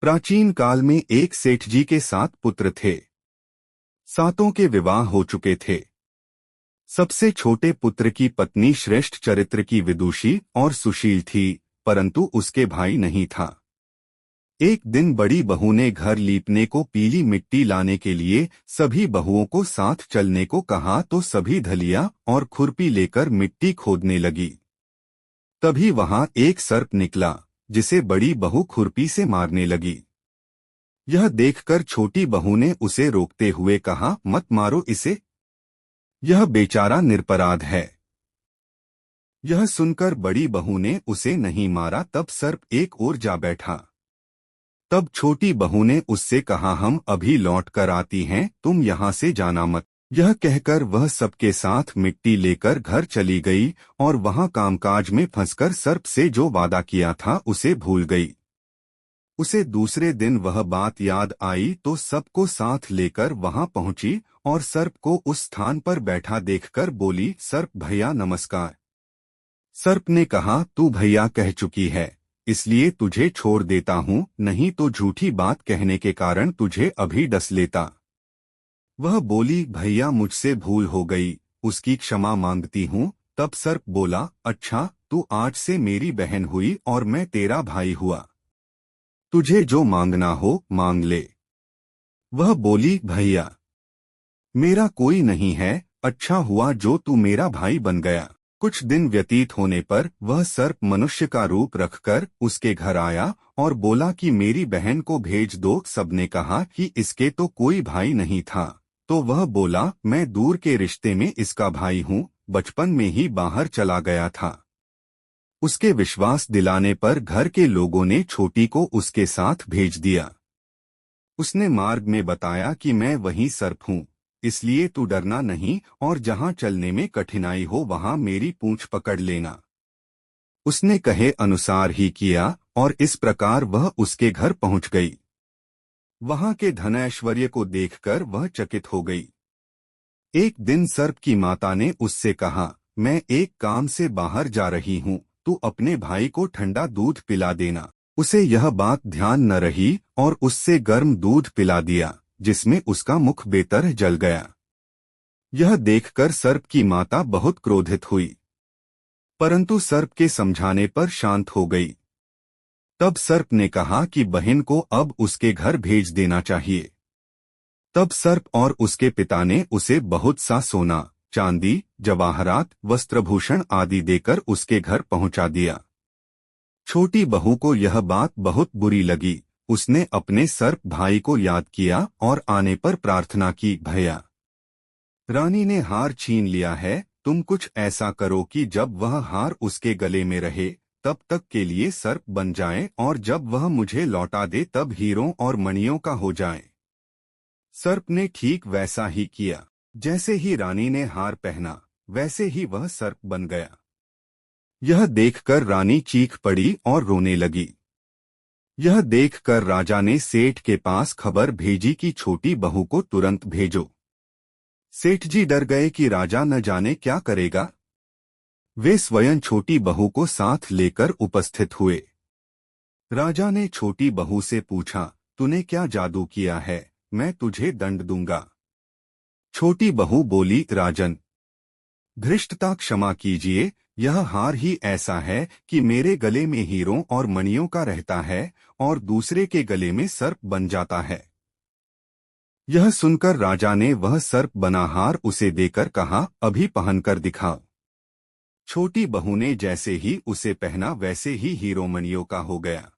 प्राचीन काल में एक सेठ जी के 7 पुत्र थे। सातों के विवाह हो चुके थे। सबसे छोटे पुत्र की पत्नी श्रेष्ठ चरित्र की विदुषी और सुशील थी, परंतु उसके भाई नहीं था। एक दिन बड़ी बहू ने घर लीपने को पीली मिट्टी लाने के लिए सभी बहुओं को साथ चलने को कहा तो सभी धलिया और खुरपी लेकर मिट्टी खोदने लगी। तभी वहां एक सर्प निकला, जिसे बड़ी बहू खुरपी से मारने लगी। यह देखकर छोटी बहू ने उसे रोकते हुए कहा, मत मारो इसे, यह बेचारा निरपराध है। यह सुनकर बड़ी बहू ने उसे नहीं मारा। तब सर्प एक ओर जा बैठा। तब छोटी बहू ने उससे कहा, हम अभी लौट कर आती हैं, तुम यहाँ से जाना मत। यह कहकर वह सबके साथ मिट्टी लेकर घर चली गई और वहां कामकाज में फंसकर सर्प से जो वादा किया था उसे भूल गई। उसे दूसरे दिन वह बात याद आई तो सबको साथ लेकर वहां पहुंची और सर्प को उस स्थान पर बैठा देखकर बोली, सर्प भैया नमस्कार। सर्प ने कहा, तू भैया कह चुकी है, इसलिए तुझे छोड़ देता हूँ, नहीं तो झूठी बात कहने के कारण तुझे अभी डस लेता। वह बोली, भैया मुझसे भूल हो गई, उसकी क्षमा मांगती हूँ। तब सर्प बोला, अच्छा, तू आज से मेरी बहन हुई और मैं तेरा भाई हुआ, तुझे जो मांगना हो मांग ले। वह बोली, भैया मेरा कोई नहीं है, अच्छा हुआ जो तू मेरा भाई बन गया। कुछ दिन व्यतीत होने पर वह सर्प मनुष्य का रूप रखकर उसके घर आया और बोला कि मेरी बहन को भेज दो। सबने कहा कि इसके तो कोई भाई नहीं था, तो वह बोला, मैं दूर के रिश्ते में इसका भाई हूँ, बचपन में ही बाहर चला गया था। उसके विश्वास दिलाने पर घर के लोगों ने छोटी को उसके साथ भेज दिया। उसने मार्ग में बताया कि मैं वही सर्प हूँ, इसलिए तू डरना नहीं और जहाँ चलने में कठिनाई हो वहाँ मेरी पूंछ पकड़ लेना। उसने कहे अनुसार ही किया और इस प्रकार वह उसके घर पहुँच गई। वहाँ के धन ऐश्वर्य को देखकर वह चकित हो गई। एक दिन सर्प की माता ने उससे कहा, मैं एक काम से बाहर जा रही हूँ, तू अपने भाई को ठंडा दूध पिला देना। उसे यह बात ध्यान न रही और उससे गर्म दूध पिला दिया, जिसमें उसका मुख बेतर जल गया। यह देखकर सर्प की माता बहुत क्रोधित हुई, परंतु सर्प के समझाने पर शांत हो गई। तब सर्प ने कहा कि बहन को अब उसके घर भेज देना चाहिए। तब सर्प और उसके पिता ने उसे बहुत सा सोना, चांदी, जवाहरात, वस्त्रभूषण आदि देकर उसके घर पहुंचा दिया। छोटी बहू को यह बात बहुत बुरी लगी। उसने अपने सर्प भाई को याद किया और आने पर प्रार्थना की, भैया रानी ने हार छीन लिया है, तुम कुछ ऐसा करो कि जब वह हार उसके गले में रहे तब तक के लिए सर्प बन जाए और जब वह मुझे लौटा दे तब हीरों और मणियों का हो जाए। सर्प ने ठीक वैसा ही किया। जैसे ही रानी ने हार पहना वैसे ही वह सर्प बन गया। यह देखकर रानी चीख पड़ी और रोने लगी। यह देखकर राजा ने सेठ के पास खबर भेजी कि छोटी बहू को तुरंत भेजो। सेठ जी डर गए कि राजा न जाने क्या करेगा। वे स्वयं छोटी बहू को साथ लेकर उपस्थित हुए। राजा ने छोटी बहू से पूछा, तूने क्या जादू किया है, मैं तुझे दंड दूंगा। छोटी बहू बोली, राजन धृष्टता क्षमा कीजिए, यह हार ही ऐसा है कि मेरे गले में हीरों और मणियों का रहता है और दूसरे के गले में सर्प बन जाता है। यह सुनकर राजा ने वह सर्प बना हार उसे देकर कहा, अभी पहनकर दिखाओ। छोटी बहू ने जैसे ही उसे पहना वैसे ही हीरो मणियों का हो गया।